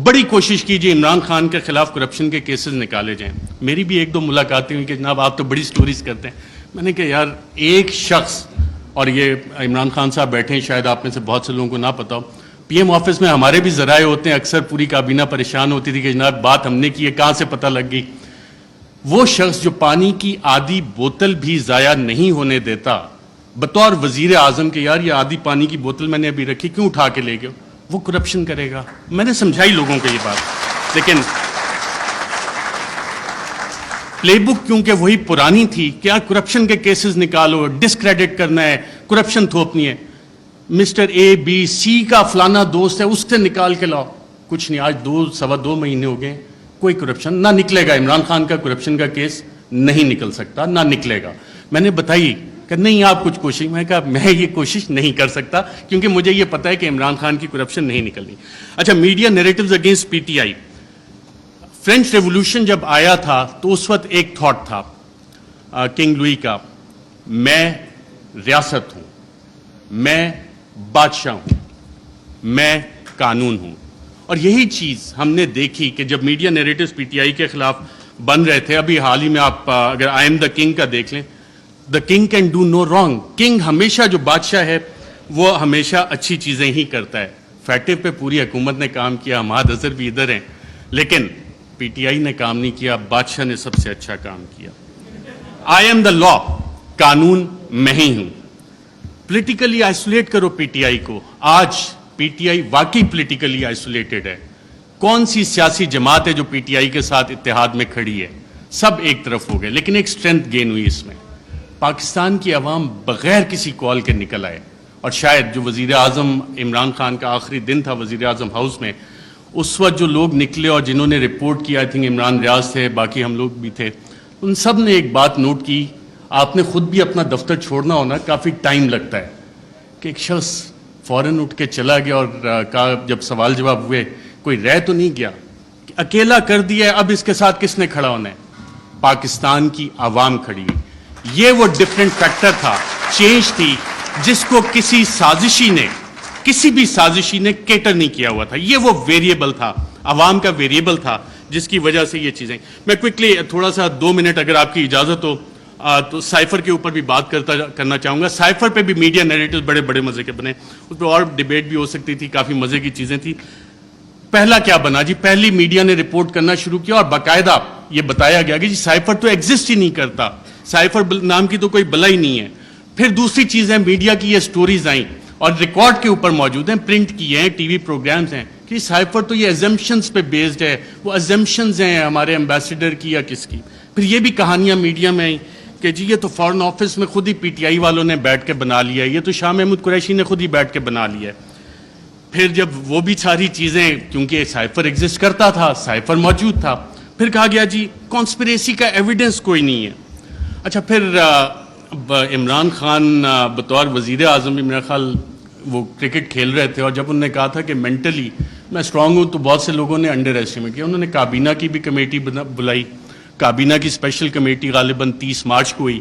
بڑی کوشش کیجیے عمران خان کے خلاف کرپشن کے کیسز نکالے جائیں. میری بھی ایک دو ملاقاتیں ہوئی کہ جناب آپ تو بڑی سٹوریز کرتے ہیں. میں نے کہا یار ایک شخص, اور یہ عمران خان صاحب بیٹھے ہیں, شاید آپ میں سے بہت سے لوگوں کو نہ پتا ہو, پی ایم آفس میں ہمارے بھی ذرائع ہوتے ہیں, اکثر پوری کابینہ پریشان ہوتی تھی کہ جناب بات ہم نے کی ہے, کہاں سے پتہ لگ گئی. وہ شخص جو پانی کی آدھی بوتل بھی ضائع نہیں ہونے دیتا بطور وزیر اعظم کے, یار یہ آدھی پانی کی بوتل میں نے ابھی رکھی, کیوں اٹھا کے لے گئے, وہ کرپشن کرے گا. میں نے سمجھائی لوگوں کو یہ بات, لیکن پلے بک کیونکہ وہی پرانی تھی, کیا کرپشن کے کیسز نکالو, ڈسکریڈٹ کرنا ہے, کرپشن تھوپنی ہے. مسٹر اے بی سی کا فلانا دوست ہے, اس سے نکال کے لاؤ. کچھ نہیں, آج 2.25 مہینے ہو گئے, کوئی کرپشن نہ نکلے گا. عمران خان کا کرپشن کا کیس نہیں نکل سکتا, نہ نکلے گا. میں نے بتائی کہ نہیں آپ کچھ کوشش, میں نے کہا میں یہ کوشش نہیں کر سکتا کیونکہ مجھے یہ پتا ہے کہ عمران خان کی کرپشن نہیں نکلنی. اچھا, media narratives against P T I. French revolution جب آیا تھا تو اس وقت ایک تھاٹ تھا کنگ لوئی کا, میں ریاست ہوں, میں بادشاہ ہوں, میں قانون ہوں. اور یہی چیز ہم نے دیکھی کہ جب میڈیا نیریٹوز پی ٹی آئی کے خلاف بن رہے تھے, ابھی حال ہی میں آپ اگر آئی ایم دا کنگ کا دیکھ لیں, the king can do no wrong. King ہمیشہ, جو بادشاہ ہے وہ ہمیشہ اچھی چیزیں ہی کرتا ہے. فیٹو پہ پوری حکومت نے کام کیا, حماد اظہر بھی ادھر ہیں, لیکن پی ٹی آئی نے کام نہیں کیا, بادشاہ نے سب سے اچھا کام کیا. آئی ایم دا لا, قانون میں ہی ہوں. پولیٹیکلی آئسولیٹ کرو پی ٹی آئی کو. آج پی ٹی آئی واقعی پولیٹیکلی آئسولیٹڈ ہے. کون سی سیاسی جماعت ہے جو پی ٹی آئی کے ساتھ اتحاد میں کھڑی ہے؟ سب ایک طرف ہو گئے, لیکن ایک سٹرینتھ گین ہوئی اس میں. پاکستان کی عوام بغیر کسی کال کے نکل آئے, اور شاید جو وزیر اعظم عمران خان کا آخری دن تھا وزیر اعظم ہاؤس میں, اس وقت جو لوگ نکلے اور جنہوں نے رپورٹ کیا, آئی تھنک عمران ریاض تھے, باقی ہم لوگ بھی تھے, ان سب نے ایک بات نوٹ کی. آپ نے خود بھی اپنا دفتر چھوڑنا ہونا, کافی ٹائم لگتا ہے, کہ ایک شخص فوراً اٹھ کے چلا گیا اور کہا, جب سوال جواب ہوئے, کوئی رہ تو نہیں گیا, اکیلا کر دیا ہے, اب اس کے ساتھ کس نے کھڑا ہونا ہے؟ پاکستان کی عوام کھڑی ہوئی. یہ وہ ڈفرینٹ فیکٹر تھا, چینج تھی, جس کو کسی بھی سازشی نے کیٹر نہیں کیا ہوا تھا. یہ وہ ویریبل تھا, عوام کا ویریبل تھا, جس کی وجہ سے یہ چیزیں. میں کوئکلی تھوڑا سا 2 منٹ اگر آپ کی اجازت ہو تو سائفر کے اوپر بھی بات کرنا چاہوں گا. سائفر پہ بھی میڈیا نیریٹوز بڑے بڑے مزے کے بنے, اس پہ اور ڈیبیٹ بھی ہو سکتی تھی, کافی مزے کی چیزیں تھیں. پہلا کیا بنا جی, پہلی میڈیا نے رپورٹ کرنا شروع کیا اور باقاعدہ یہ بتایا گیا کہ جی سائفر تو ایگزسٹ ہی نہیں کرتا, سائفر نام کی تو کوئی بلا ہی نہیں ہے. پھر دوسری چیزیں, میڈیا کی یہ سٹوریز آئیں اور ریکارڈ کے اوپر موجود ہیں, پرنٹ کیے ہیں, ٹی وی پروگرامز ہیں, کہ سائفر تو یہ ایزمپشنز پہ بیسڈ ہے. وہ ایزمپشنز ہیں ہمارے ایمبیسڈر کی یا کس کی. پھر یہ بھی کہانیاں میڈیا میں آئیں کہ جی یہ تو فارن آفس میں خود ہی پی ٹی آئی والوں نے بیٹھ کے بنا لیا ہے, یہ تو شاہ محمود قریشی نے خود ہی بیٹھ کے بنا لیا ہے. پھر جب وہ بھی ساری چیزیں, کیونکہ سائفر ایگزسٹ کرتا تھا, سائفر موجود تھا, پھر کہا گیا جی کانسپریسی کا ایویڈنس کوئی نہیں ہے. اچھا, پھر عمران خان بطور وزیر اعظم, میرا خیال وہ کرکٹ کھیل رہے تھے, اور جب انہوں نے کہا تھا کہ مینٹلی میں اسٹرانگ ہوں, تو بہت سے لوگوں نے انڈر ایسٹیمیٹ کیا. انہوں نے کابینہ کی بھی کمیٹی بلائی, کابینہ کی اسپیشل کمیٹی غالباً 30 مارچ کو ہوئی.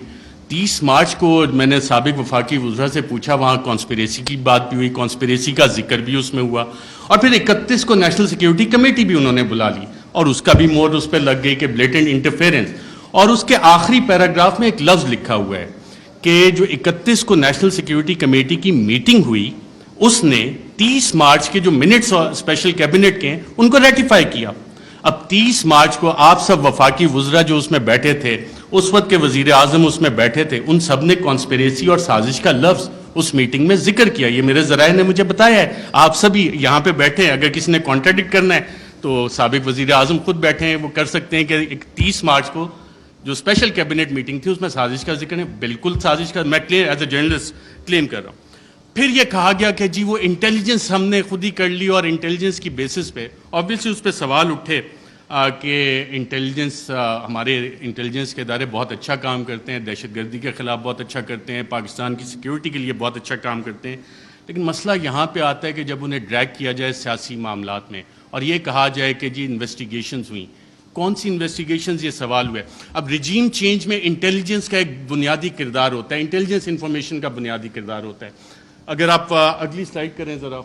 30 مارچ کو میں نے سابق وفاقی وزراء سے پوچھا, وہاں کانسپریسی کی بات بھی ہوئی, کانسپریسی کا ذکر بھی اس میں ہوا, اور پھر 31 کو نیشنل سیکیورٹی کمیٹی بھی انہوں نے بلا لی, اور اس کا بھی مور اس پہ لگ گئی کہ بلیٹنٹ انٹرفیرنس. اور اس کے آخری پیراگراف میں ایک لفظ لکھا ہوا ہے کہ جو 31 کو نیشنل سیکیورٹی کمیٹی کی میٹنگ ہوئی, اس نے 30 مارچ کے جو منٹس اسپیشل کیبنٹ کے ہیں ان کو ریٹیفائی کیا. اب 30 مارچ کو آپ سب وفاقی وزراء جو اس میں بیٹھے تھے, اس وقت کے وزیر اعظم اس میں بیٹھے تھے, ان سب نے کانسپریسی اور سازش کا لفظ اس میٹنگ میں ذکر کیا. یہ میرے ذرائع نے مجھے بتایا ہے, آپ سبھی یہاں پہ بیٹھے ہیں, اگر کسی نے کانٹراڈکٹ کرنا ہے تو سابق وزیر اعظم خود بیٹھے ہیں, وہ کر سکتے ہیں کہ 30 مارچ کو جو اسپیشل کیبنٹ میٹنگ تھی اس میں سازش کا ذکر ہے. بالکل سازش کا, میں ایز اے جرنلسٹ کلیم کر رہا ہوں. پھر یہ کہا گیا کہ جی وہ انٹیلیجنس ہم نے خود ہی کر لی, اور انٹیلیجنس کی بیسس پہ آبویسلی اس پہ سوال اٹھے کہ انٹیلیجنس, ہمارے انٹیلیجنس کے ادارے بہت اچھا کام کرتے ہیں, دہشت گردی کے خلاف بہت اچھا کرتے ہیں, پاکستان کی سیکیورٹی کے لیے بہت اچھا کام کرتے ہیں. لیکن مسئلہ یہاں پہ آتا ہے کہ جب انہیں ڈریگ کیا جائے سیاسی معاملات میں, اور یہ کہا جائے کہ جی انویسٹیگیشنز ہوئیں, کون سی انویسٹیگیشنز, یہ سوال ہوا ہے. اب ریجیم چینج میں انٹیلیجنس کا ایک بنیادی کردار ہوتا ہے, انٹیلیجنس انفارمیشن کا بنیادی کردار ہوتا ہے. اگر آپ اگلی سلائڈ کریں ذرا,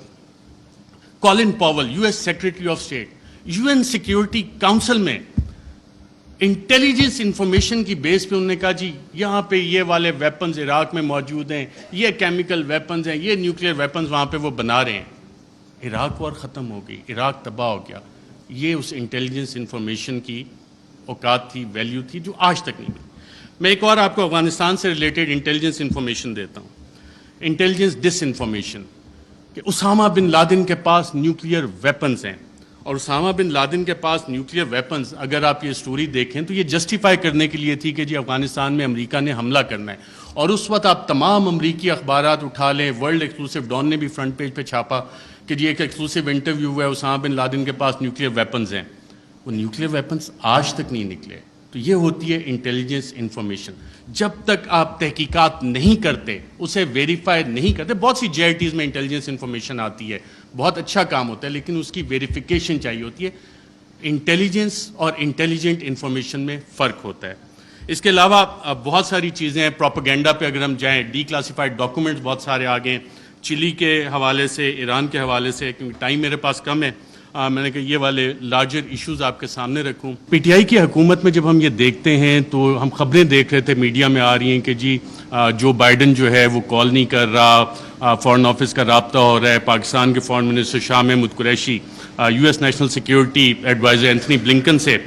Colin Powell, US secretary of state, UN security council میں انٹیلیجنس انفارمیشن کی بیس پہ انہوں نے کہا جی یہاں پہ یہ والے ویپنز عراق میں موجود ہیں, یہ کیمیکل ویپنز ہیں, یہ نیوکلیئر ویپنز وہاں پہ وہ بنا رہے ہیں. عراق وار ختم ہو گئی, عراق تباہ ہو گیا. یہ اس انٹیلیجنس انفارمیشن کی اوقات تھی, ویلیو تھی, جو آج تک نہیں ملی. میں ایک اور آپ کو افغانستان سے ریلیٹڈ انٹیلیجنس انفارمیشن دیتا ہوں. انٹیلیجنس ڈس انفارمیشن کہ اسامہ بن لادن کے پاس نیوکلیئر ویپنز ہیں, اور اسامہ بن لادن کے پاس نیوکلیئر ویپنز, اگر آپ یہ سٹوری دیکھیں تو یہ جسٹیفائی کرنے کے لیے تھی کہ جی افغانستان میں امریکہ نے حملہ کرنا ہے. اور اس وقت آپ تمام امریکی اخبارات اٹھا لیں, ورلڈ ایکسکلوسیو ڈان نے بھی فرنٹ پیج پہ چھاپا کہ جی ایک ایکسکلوسیو انٹرویو ہوا ہے, اسامہ بن لادن کے پاس نیوکلیئر ویپنز ہیں. وہ نیوکلیئر ویپنز آج تک نہیں نکلے. تو یہ ہوتی ہے انٹیلیجنس انفارمیشن. جب تک آپ تحقیقات نہیں کرتے, اسے ویریفائی نہیں کرتے, بہت سی جے آئی ٹیز میں انٹیلیجنس انفارمیشن آتی ہے, بہت اچھا کام ہوتا ہے, لیکن اس کی ویریفیکیشن چاہیے ہوتی ہے. انٹیلیجنس اور انٹیلیجنٹ انفارمیشن میں فرق ہوتا ہے. اس کے علاوہ بہت ساری چیزیں ہیں. پروپیگنڈا پہ اگر ہم جائیں, ڈی کلاسیفائڈ ڈاکومنٹس بہت سارے آ گئے, چلی کے حوالے سے, ایران کے حوالے سے, کیونکہ ٹائم میرے پاس کم ہے, میں نے کہا یہ والے لارجر ایشوز آپ کے سامنے رکھوں. پی ٹی آئی کی حکومت میں جب ہم یہ دیکھتے ہیں تو ہم خبریں دیکھ رہے تھے, میڈیا میں آ رہی ہیں کہ جی جو بائیڈن جو ہے وہ کال نہیں کر رہا, فارن آفس کا رابطہ ہو رہا ہے. پاکستان کے foreign minister Shah Mahmood Qureshi, U S national security adviser Anthony Blinken سے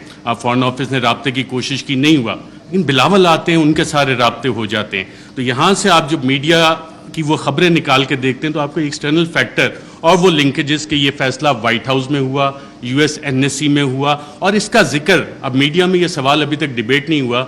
فارن آفس نے رابطے کی کوشش کی, نہیں ہوا. لیکن بلاول آتے ہیں, ان کے سارے رابطے ہو جاتے ہیں. تو یہاں سے آپ جب میڈیا کی وہ خبریں نکال کے دیکھتے ہیں تو آپ کو ایکسٹرنل فیکٹر اور وہ لنکیجز کہ یہ فیصلہ وائٹ ہاؤس میں ہوا, U S N S C میں ہوا, اور اس کا ذکر اب میڈیا میں یہ سوال ابھی تک ڈیبیٹ نہیں ہوا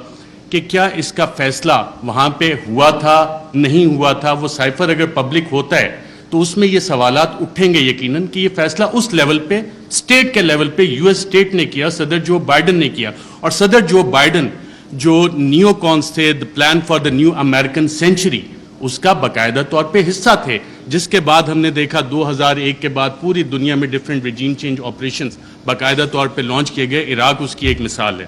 کہ کیا اس کا فیصلہ وہاں پہ ہوا تھا, نہیں ہوا تھا. وہ سائفر اگر پبلک ہوتا ہے تو اس میں یہ سوالات اٹھیں گے یقیناً کہ یہ فیصلہ اس لیول پہ, اسٹیٹ کے لیول پہ یو ایس اسٹیٹ نے کیا, صدر جو بائیڈن نے کیا. اور صدر جو بائیڈن جو نیو کونس تھے, the plan for the new American century, اس کا باقاعدہ طور پہ حصہ تھے, جس کے بعد ہم نے دیکھا 2001 کے بعد پوری دنیا میں ڈفرینٹ ریجیم چینج آپریشنز باقاعدہ طور پہ لانچ کیے گئے. عراق اس کی ایک مثال ہے.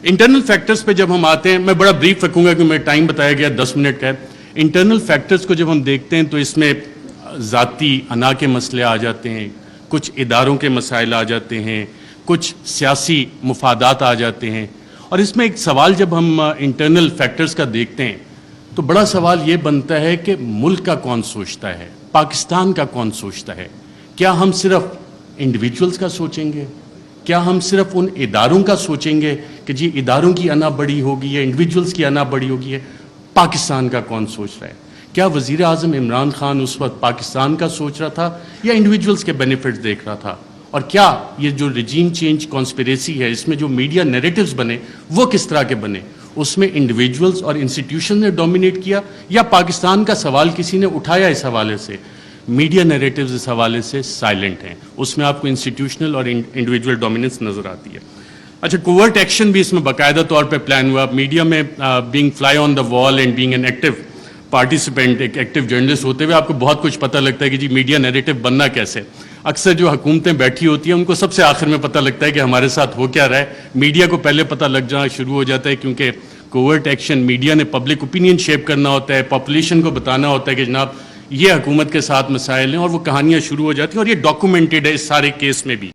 انٹرنل فیکٹرز پہ جب ہم آتے ہیں, میں بڑا بریف رکھوں گا کیونکہ ٹائم بتایا گیا 10 منٹ کا ہے. انٹرنل فیکٹرز کو جب ہم دیکھتے ہیں تو اس میں ذاتی انا کے مسئلے آ جاتے ہیں, کچھ اداروں کے مسائل آ جاتے ہیں, کچھ سیاسی مفادات آ جاتے ہیں. اور اس میں ایک سوال جب ہم انٹرنل فیکٹرز کا دیکھتے ہیں تو بڑا سوال یہ بنتا ہے کہ ملک کا کون سوچتا ہے, پاکستان کا کون سوچتا ہے. کیا ہم صرف انڈیویجولز کا سوچیں گے, کیا ہم صرف ان اداروں کا سوچیں گے کہ جی اداروں کی انا بڑی ہوگی ہے, انڈیویجولز کی انا بڑی ہوگی ہے. پاکستان کا کون سوچ رہا ہے؟ کیا وزیر اعظم عمران خان اس وقت پاکستان کا سوچ رہا تھا یا انڈیویجولز کے بینیفٹس دیکھ رہا تھا؟ اور کیا یہ جو ریجیم چینج کانسپیریسی ہے, اس میں جو میڈیا نیریٹیوز بنے وہ کس طرح کے بنے؟ اس میں انڈیویجولز اور انسٹیٹیوشن نے ڈومینیٹ کیا یا پاکستان کا سوال کسی نے اٹھایا اس حوالے سے؟ میڈیا نیریٹیوز اس حوالے سے سائلنٹ ہیں, اس میں آپ کو انسٹیٹیوشنل اور انڈیویجول ڈومیننس نظر آتی ہے. اچھا, کوورٹ ایکشن بھی اس میں باقاعدہ طور پہ پلان ہوا. میڈیا میں being fly on the wall and being an active participant, ایک ایکٹیو جرنلسٹ ہوتے ہوئے آپ کو بہت کچھ پتہ لگتا ہے کہ جی میڈیا نیریٹیو بننا کیسے. اکثر جو حکومتیں بیٹھی ہوتی ہیں ان کو سب سے آخر میں پتہ لگتا ہے کہ ہمارے ساتھ ہو کیا رہا ہے. میڈیا کو پہلے پتہ لگ جانا شروع ہو جاتا ہے, کیونکہ کوورٹ ایکشن میڈیا نے پبلک اوپینین شیپ کرنا ہوتا ہے, پاپولیشن کو بتانا ہوتا ہے کہ جناب یہ حکومت کے ساتھ مسائل ہیں, اور وہ کہانیاں شروع ہو جاتی ہیں. اور یہ ڈاکومنٹڈ ہے اس سارے کیس میں بھی.